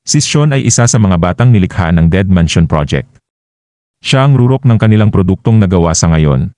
Si Sean ay isa sa mga batang nilikha ng Dead Mansion Project. Siya ang rurok ng kanilang produktong nagawa sa ngayon.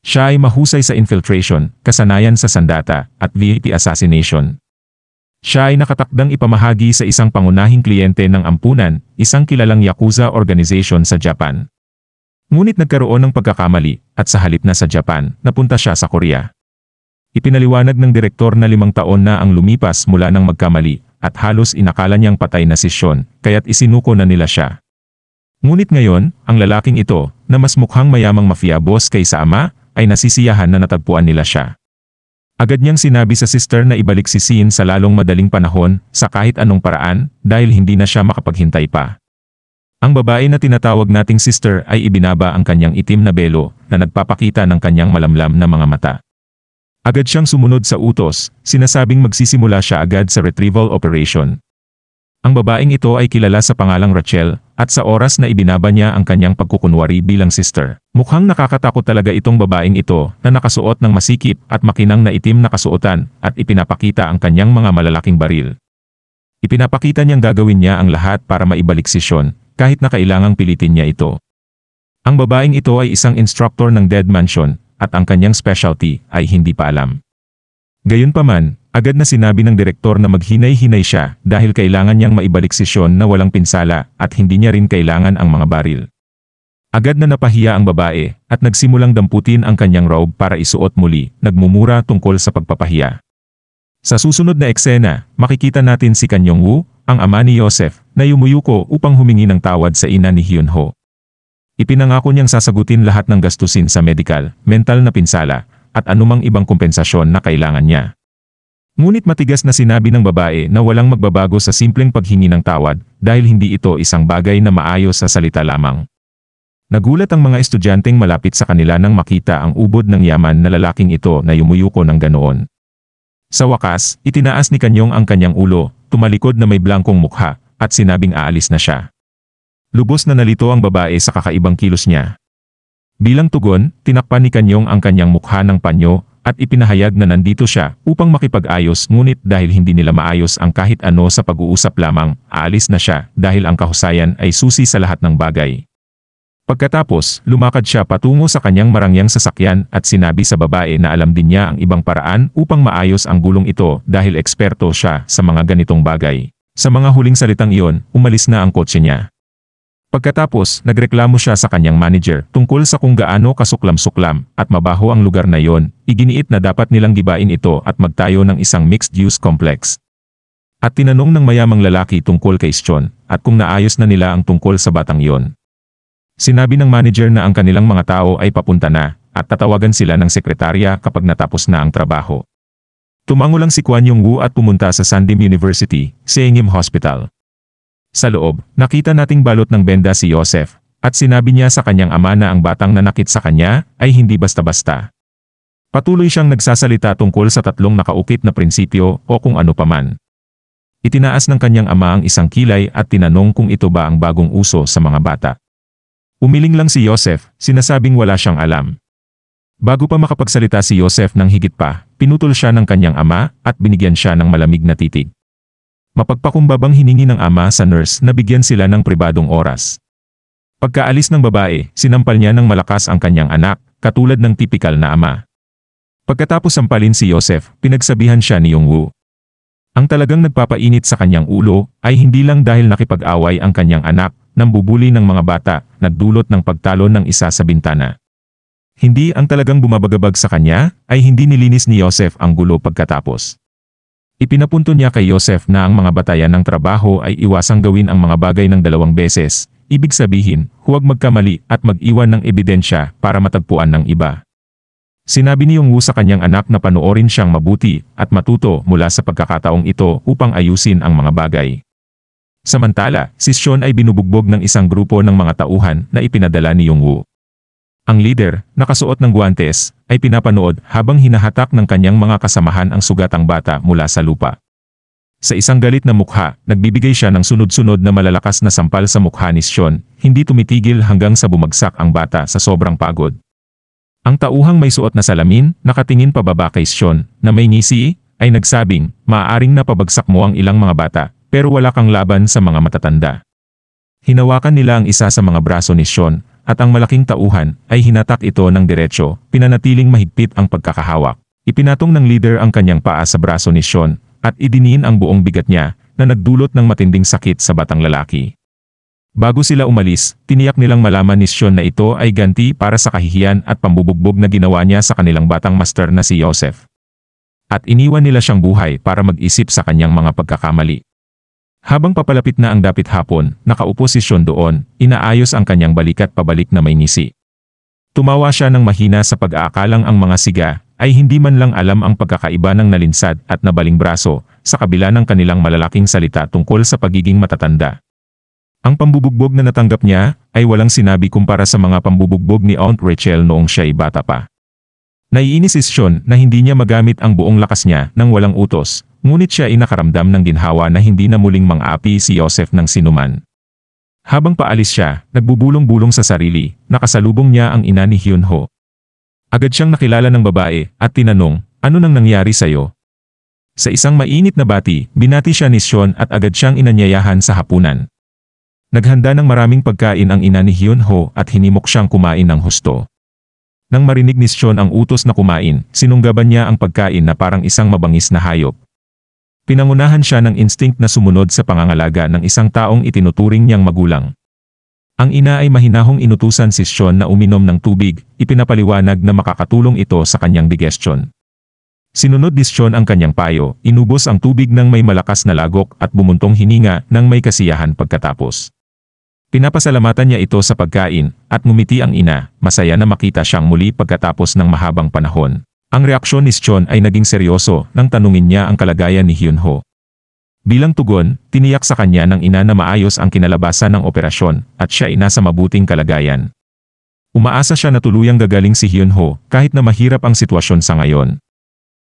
Siya ay mahusay sa infiltration, kasanayan sa sandata, at VIP assassination. Siya ay nakatakdang ipamahagi sa isang pangunahing kliyente ng ampunan, isang kilalang Yakuza organization sa Japan. Ngunit nagkaroon ng pagkakamali, at sa halip na sa Japan, napunta siya sa Korea. Ipinaliwanag ng direktor na 5 taon na ang lumipas mula nang magkamali, at halos inakala niyang patay na si Sean, kaya't isinuko na nila siya. Ngunit ngayon, ang lalaking ito, na mas mukhang mayamang mafia boss kaysa ama, ay nasisiyahan na natagpuan nila siya. Agad niyang sinabi sa sister na ibalik si Sean sa lalong madaling panahon, sa kahit anong paraan, dahil hindi na siya makapaghintay pa. Ang babae na tinatawag nating sister ay ibinaba ang kanyang itim na belo, na nagpapakita ng kanyang malamlam na mga mata. Agad siyang sumunod sa utos, sinasabing magsisimula siya agad sa retrieval operation. Ang babaeng ito ay kilala sa pangalang Rachel, at sa oras na ibinaba niya ang kanyang pagkukunwari bilang sister, mukhang nakakatakot talaga itong babaeng ito na nakasuot ng masikip at makinang na itim na kasuotan at ipinapakita ang kanyang mga malalaking baril. Ipinapakita niyang gagawin niya ang lahat para maibalik si Sean, kahit na kailangang pilitin niya ito. Ang babaeng ito ay isang instructor ng Dead Mansion, at ang kanyang specialty ay hindi pa alam. Gayunpaman, agad na sinabi ng direktor na maghinay-hinay siya dahil kailangan niyang maibalik si Sean na walang pinsala at hindi niya rin kailangan ang mga baril. Agad na napahiya ang babae at nagsimulang damputin ang kanyang robe para isuot muli, nagmumura tungkol sa pagpapahiya. Sa susunod na eksena, makikita natin si Kang Yong-woo, ang ama ni Joseph, na yumuyuko upang humingi ng tawad sa ina ni Hyun-ho. Ipinangako niyang sasagutin lahat ng gastusin sa medical, mental na pinsala, at anumang ibang kompensasyon na kailangan niya. Ngunit matigas na sinabi ng babae na walang magbabago sa simpleng paghingi ng tawad dahil hindi ito isang bagay na maayos sa salita lamang. Nagulat ang mga estudyanteng malapit sa kanila nang makita ang ubod ng yaman na lalaking ito na yumuyuko ng ganoon. Sa wakas, itinaas ni Kang Yong ang kanyang ulo, tumalikod na may blangkong mukha, at sinabing aalis na siya. Lubos na nalito ang babae sa kakaibang kilos niya. Bilang tugon, tinakpan ni Kang Yong ang kanyang mukha ng panyo, at ipinahayag na nandito siya upang makipag-ayos, ngunit dahil hindi nila maayos ang kahit ano sa pag-uusap lamang, aalis na siya dahil ang kahusayan ay susi sa lahat ng bagay. Pagkatapos, lumakad siya patungo sa kanyang marangyang sasakyan at sinabi sa babae na alam din niya ang ibang paraan upang maayos ang gulong ito dahil eksperto siya sa mga ganitong bagay. Sa mga huling salitang iyon, umalis na ang kotse niya. Pagkatapos, nagreklamo siya sa kanyang manager tungkol sa kung gaano kasuklam-suklam at mabaho ang lugar na iyon. Iginiit na dapat nilang gibain ito at magtayo ng isang mixed-use complex. At tinanong ng mayamang lalaki tungkol kay Sean at kung naayos na nila ang tungkol sa batang iyon. Sinabi ng manager na ang kanilang mga tao ay papunta na at tatawagan sila ng sekretarya kapag natapos na ang trabaho. Tumango lang si Kang Yong-woo at pumunta sa Sandim University, Seongim Hospital. Sa loob, nakita nating balot ng benda si Joseph, at sinabi niya sa kanyang ama na ang batang nanakit sa kanya ay hindi basta-basta. Patuloy siyang nagsasalita tungkol sa 3 nakaukit na prinsipyo o kung ano paman. Itinaas ng kanyang ama ang isang kilay at tinanong kung ito ba ang bagong uso sa mga bata. Umiling lang si Joseph, sinasabing wala siyang alam. Bago pa makapagsalita si Joseph ng higit pa, pinutol siya ng kanyang ama at binigyan siya ng malamig na titig. Mapagpakumbabang hiningi ng ama sa nurse na bigyan sila ng pribadong oras. Pagkaalis ng babae, sinampal niya ng malakas ang kanyang anak, katulad ng tipikal na ama. Pagkatapos sampalin si Joseph, pinagsabihan siya ni Yong-woo. Ang talagang nagpapainit sa kanyang ulo ay hindi lang dahil nakipag-away ang kanyang anak nang bubuli ng mga bata, nagdulot ng pagtalon ng isa sa bintana. Hindi ang talagang bumabagabag sa kanya ay hindi nilinis ni Joseph ang gulo pagkatapos. Ipinapunto niya kay Joseph na ang mga batayan ng trabaho ay iwasang gawin ang mga bagay ng 2 beses, ibig sabihin, huwag magkamali at mag-iwan ng ebidensya para matagpuan ng iba. Sinabi ni Yong-woo sa kanyang anak na panoorin siyang mabuti at matuto mula sa pagkakataong ito upang ayusin ang mga bagay. Samantala, si Sean ay binubugbog ng isang grupo ng mga tauhan na ipinadala ni Yong-woo. Ang leader, nakasuot ng guwantes, ay pinapanood habang hinahatak ng kanyang mga kasamahan ang sugatang bata mula sa lupa. Sa isang galit na mukha, nagbibigay siya ng sunod-sunod na malalakas na sampal sa mukha ni Sean, hindi tumitigil hanggang sa bumagsak ang bata sa sobrang pagod. Ang tauhang may suot na salamin, nakatingin pababa kay Sean, na may ngisi, ay nagsabing, maaaring napabagsak mo ang ilang mga bata, pero wala kang laban sa mga matatanda. Hinawakan nila ang isa sa mga braso ni Sean, at ang malaking tauhan ay hinatak ito ng diretsyo, pinanatiling mahigpit ang pagkakahawak. Ipinatong ng leader ang kanyang paa sa braso ni Sean, at idiniin ang buong bigat niya, na nagdulot ng matinding sakit sa batang lalaki. Bago sila umalis, tiniyak nilang malaman ni Sean na ito ay ganti para sa kahihiyan at pambubugbog na ginawa niya sa kanilang batang master na si Joseph. At iniwan nila siyang buhay para mag-isip sa kanyang mga pagkakamali. Habang papalapit na ang dapit hapon, nakaupo si Sean doon, inaayos ang kanyang balikat pabalik na may ngisi. Tumawa siya ng mahina sa pag-aakalang ang mga siga ay hindi man lang alam ang pagkakaiba ng nalinsad at nabaling braso sa kabila ng kanilang malalaking salita tungkol sa pagiging matatanda. Ang pambubugbog na natanggap niya ay walang sinabi kumpara sa mga pambubugbog ni Aunt Rachel noong siya'y bata pa. Naiinis si Sean na hindi niya magamit ang buong lakas niya nang walang utos, ngunit siya ay nakaramdam ng ginhawa na hindi na muling mang-api si Joseph ng sinuman. Habang paalis siya, nagbubulong-bulong sa sarili, nakasalubong niya ang ina ni Hyun-ho. Agad siyang nakilala ng babae at tinanong, "Ano nang nangyari sa'yo?" Sa isang mainit na bati, binati siya ni Sean at agad siyang inanyayahan sa hapunan. Naghanda ng maraming pagkain ang ina ni Hyun-ho at hinimok siyang kumain ng husto. Nang marinig ni Sean ang utos na kumain, sinunggaban niya ang pagkain na parang isang mabangis na hayop. Pinangunahan siya ng instinct na sumunod sa pangangalaga ng isang taong itinuturing niyang magulang. Ang ina ay mahinahong inutusan si Sean na uminom ng tubig, ipinapaliwanag na makakatulong ito sa kanyang digestion. Sinunod ni Sean ang kanyang payo, inubos ang tubig ng may malakas na lagok at bumuntong hininga ng may kasiyahan pagkatapos. Pinapasalamatan niya ito sa pagkain, at ngumiti ang ina, masaya na makita siyang muli pagkatapos ng mahabang panahon. Ang reaksyon ni Sean ay naging seryoso nang tanungin niya ang kalagayan ni Hyun-ho. Bilang tugon, tiniyak sa kanya ng ina na maayos ang kinalabasan ng operasyon at siya ay nasa mabuting kalagayan. Umaasa siya na tuluyang gagaling si Hyun-ho kahit na mahirap ang sitwasyon sa ngayon.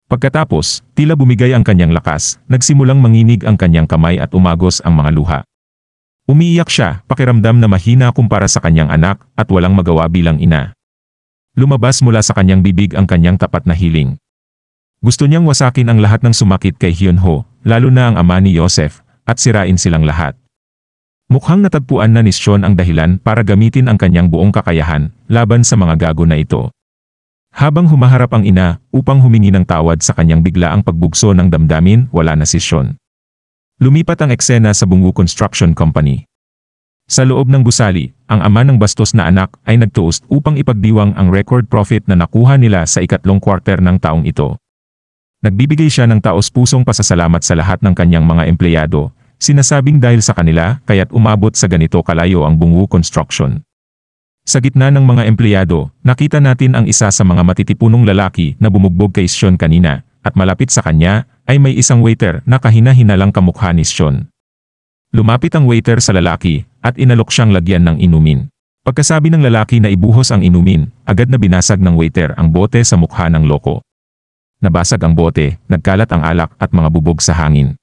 Pagkatapos, tila bumigay ang kanyang lakas, nagsimulang manginig ang kanyang kamay at umagos ang mga luha. Umiiyak siya, pakiramdam na mahina kumpara sa kanyang anak at walang magawa bilang ina. Lumabas mula sa kanyang bibig ang kanyang tapat na hiling. Gusto niyang wasakin ang lahat ng sumakit kay Hyun-ho, lalo na ang ama ni Joseph, at sirain silang lahat. Mukhang natagpuan na ni Sean ang dahilan para gamitin ang kanyang buong kakayahan laban sa mga gago na ito. Habang humaharap ang ina upang humingi ng tawad sa kanyang biglaang pagbugso ng damdamin, wala na si Sean. Lumipat ang eksena sa Bungu Construction Company. Sa loob ng gusali, ang ama ng bastos na anak ay nagtuos upang ipagdiwang ang record profit na nakuha nila sa ikatlong quarter ng taong ito. Nagbibigay siya ng taos-pusong pasasalamat sa lahat ng kanyang mga empleyado, sinasabing dahil sa kanila kaya't umabot sa ganito kalayo ang Bungu Construction. Sa gitna ng mga empleyado, nakita natin ang isa sa mga matitipunong lalaki na bumugbog kay Sean kanina, at malapit sa kanya ay may isang waiter na kahina-hinalang kamukha ni Sean. Lumapit ang waiter sa lalaki at inalok siyang lagyan ng inumin. Pagkasabi ng lalaki na ibuhos ang inumin, agad na binasag ng waiter ang bote sa mukha ng loko. Nabasag ang bote, nagkalat ang alak at mga bubog sa hangin.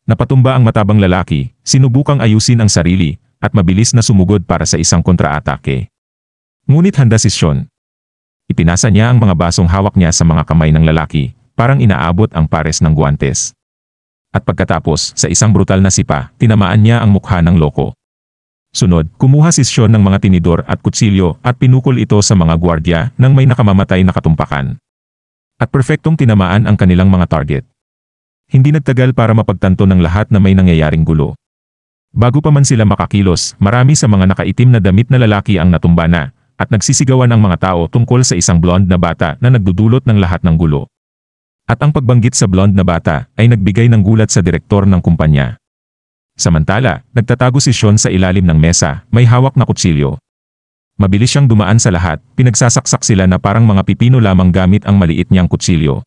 Napatumba ang matabang lalaki, sinubukang ayusin ang sarili, at mabilis na sumugod para sa isang kontra-atake. Ngunit handa si Sean. Ipinasa niya ang mga basong hawak niya sa mga kamay ng lalaki, parang inaabot ang pares ng guwantes. At pagkatapos, sa isang brutal na sipa, tinamaan niya ang mukha ng loko. Sunod, kumuha si Sean ng mga tinidor at kutsilyo at pinukol ito sa mga gwardya nang may nakamamatay na katumpakan. At perfectong tinamaan ang kanilang mga target. Hindi nagtagal para mapagtanto ng lahat na may nangyayaring gulo. Bago pa man sila makakilos, marami sa mga nakaitim na damit na lalaki ang natumba na, at nagsisigawan ang mga tao tungkol sa isang blonde na bata na nagdudulot ng lahat ng gulo. At ang pagbanggit sa blonde na bata ay nagbigay ng gulat sa direktor ng kumpanya. Samantala, nagtatago si Sean sa ilalim ng mesa, may hawak na kutsilyo. Mabilis siyang dumaan sa lahat, pinagsasaksak sila na parang mga pipino lamang gamit ang maliit niyang kutsilyo.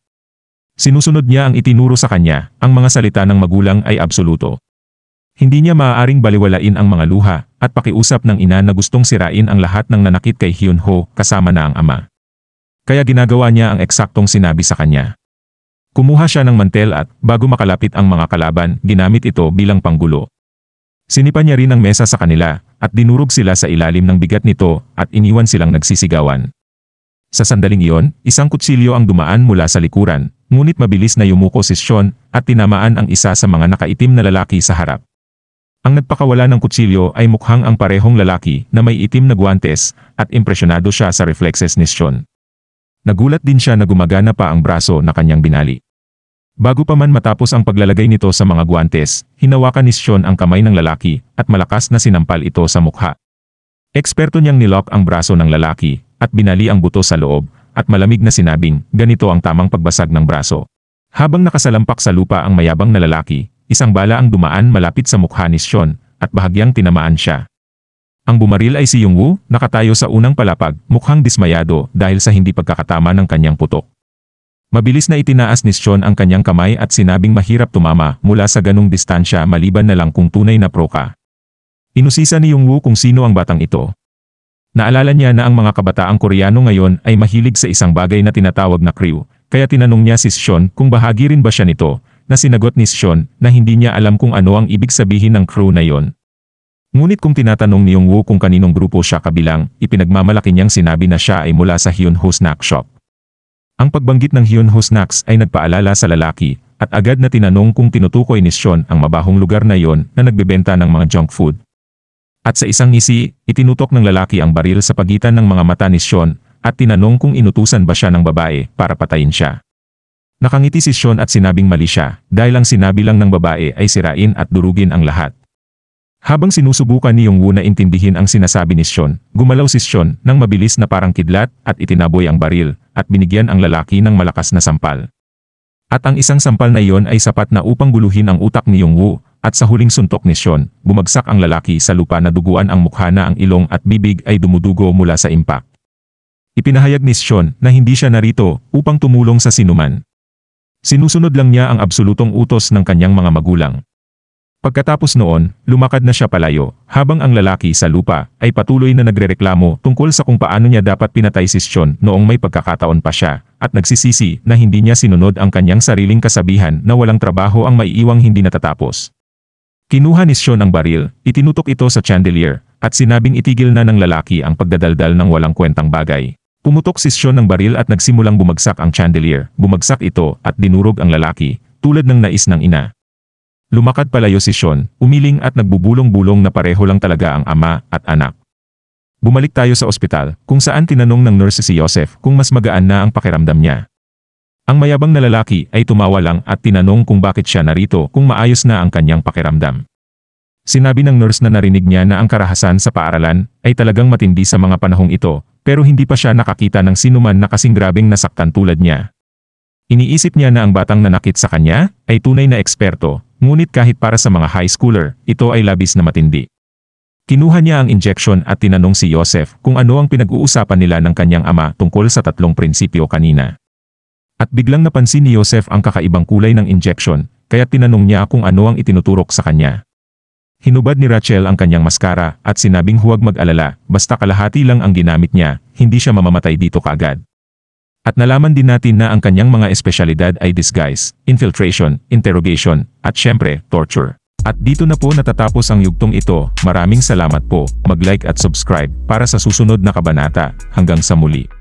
Sinusunod niya ang itinuro sa kanya, ang mga salita ng magulang ay absoluto. Hindi niya maaaring baliwalain ang mga luha, at pakiusap ng ina na gustong sirain ang lahat ng nanakit kay Hyun-ho kasama na ang ama. Kaya ginagawa niya ang eksaktong sinabi sa kanya. Kumuha siya ng mantel at, bago makalapit ang mga kalaban, ginamit ito bilang panggulo. Sinipa niya rin ang mesa sa kanila, at dinurog sila sa ilalim ng bigat nito, at iniwan silang nagsisigawan. Sa sandaling iyon, isang kutsilyo ang dumaan mula sa likuran, ngunit mabilis na yumuko si Sean at tinamaan ang isa sa mga nakaitim na lalaki sa harap. Ang nagpakawala ng kutsilyo ay mukhang ang parehong lalaki na may itim na guwantes at impresyonado siya sa reflexes ni Sean. Nagulat din siya na gumagana pa ang braso na kanyang binali. Bago pa man matapos ang paglalagay nito sa mga guwantes, hinawakan ni Sean ang kamay ng lalaki at malakas na sinampal ito sa mukha. Eksperto niyang nilock ang braso ng lalaki at binali ang buto sa loob at malamig na sinabing ganito ang tamang pagbasag ng braso. Habang nakasalampak sa lupa ang mayabang na lalaki, isang bala ang dumaan malapit sa mukha ni Sean at bahagyang tinamaan siya. Ang bumaril ay si Yung-woo, nakatayo sa unang palapag, mukhang dismayado dahil sa hindi pagkakatama ng kanyang putok. Mabilis na itinaas ni Sean ang kanyang kamay at sinabing mahirap tumama mula sa ganung distansya maliban na lang kung tunay na pro ka. Inusisa ni Yung-woo kung sino ang batang ito. Naalala niya na ang mga kabataang Koreano ngayon ay mahilig sa isang bagay na tinatawag na crew, kaya tinanong niya si Sean kung bahagi rin ba siya nito, na sinagot ni Sean na hindi niya alam kung ano ang ibig sabihin ng crew na yon. Ngunit kung tinatanong ni Yung-woo kung kaninong grupo siya kabilang, ipinagmamalaki niyang sinabi na siya ay mula sa Hyunho Snack Shop. Ang pagbanggit ng Hyunho Snacks ay nagpaalala sa lalaki, at agad na tinanong kung tinutukoy ni Sean ang mabahong lugar na yon na nagbebenta ng mga junk food. At sa isang ngisi, itinutok ng lalaki ang baril sa pagitan ng mga mata ni Sean, at tinanong kung inutusan ba siya ng babae para patayin siya. Nakangiti si Sean at sinabing mali siya, dahil ang sinabi lang ng babae ay sirain at durugin ang lahat. Habang sinusubukan ni Yung-woo na intindihin ang sinasabi ni Sean, gumalaw si Sean nang mabilis na parang kidlat at itinaboy ang baril, at binigyan ang lalaki ng malakas na sampal. At ang isang sampal na iyon ay sapat na upang guluhin ang utak ni Yung-woo, at sa huling suntok ni Sean, bumagsak ang lalaki sa lupa na duguan ang mukha na ang ilong at bibig ay dumudugo mula sa impact. Ipinahayag ni Sean na hindi siya narito upang tumulong sa sinuman. Sinusunod lang niya ang absolutong utos ng kanyang mga magulang. Pagkatapos noon, lumakad na siya palayo, habang ang lalaki sa lupa ay patuloy na nagrereklamo tungkol sa kung paano niya dapat pinatay si Sean noong may pagkakataon pa siya, at nagsisisi na hindi niya sinunod ang kanyang sariling kasabihan na walang trabaho ang maiiwang hindi natatapos. Kinuha ni Sean ang baril, itinutok ito sa chandelier, at sinabing itigil na ng lalaki ang pagdadaldal ng walang kwentang bagay. Pumutok si Sean ng baril at nagsimulang bumagsak ang chandelier, bumagsak ito at dinurog ang lalaki, tulad ng nais ng ina. Lumakad palayo si Sean, umiling at nagbubulong-bulong na pareho lang talaga ang ama at anak. Bumalik tayo sa ospital, kung saan tinanong ng nurse si Joseph kung mas magaan na ang pakiramdam niya. Ang mayabang na lalaki ay tumawa lang at tinanong kung bakit siya narito kung maayos na ang kanyang pakiramdam. Sinabi ng nurse na narinig niya na ang karahasan sa paaralan ay talagang matindi sa mga panahong ito, pero hindi pa siya nakakita ng sinuman na kasing grabeng nasaktan tulad niya. Iniisip niya na ang batang nanakit sa kanya ay tunay na eksperto, ngunit kahit para sa mga high schooler, ito ay labis na matindi. Kinuha niya ang injection at tinanong si Joseph kung ano ang pinag-uusapan nila ng kanyang ama tungkol sa 3 prinsipyo kanina. At biglang napansin ni Joseph ang kakaibang kulay ng injection, kaya tinanong niya kung ano ang itinuturok sa kanya. Hinubad ni Rachel ang kanyang maskara at sinabing huwag mag-alala, basta kalahati lang ang ginamit niya, hindi siya mamamatay dito kaagad. At nalaman din natin na ang kanyang mga espesyalidad ay disguise, infiltration, interrogation, at syempre, torture. At dito na po natatapos ang yugtong ito. Maraming salamat po, mag-like at subscribe para sa susunod na kabanata. Hanggang sa muli.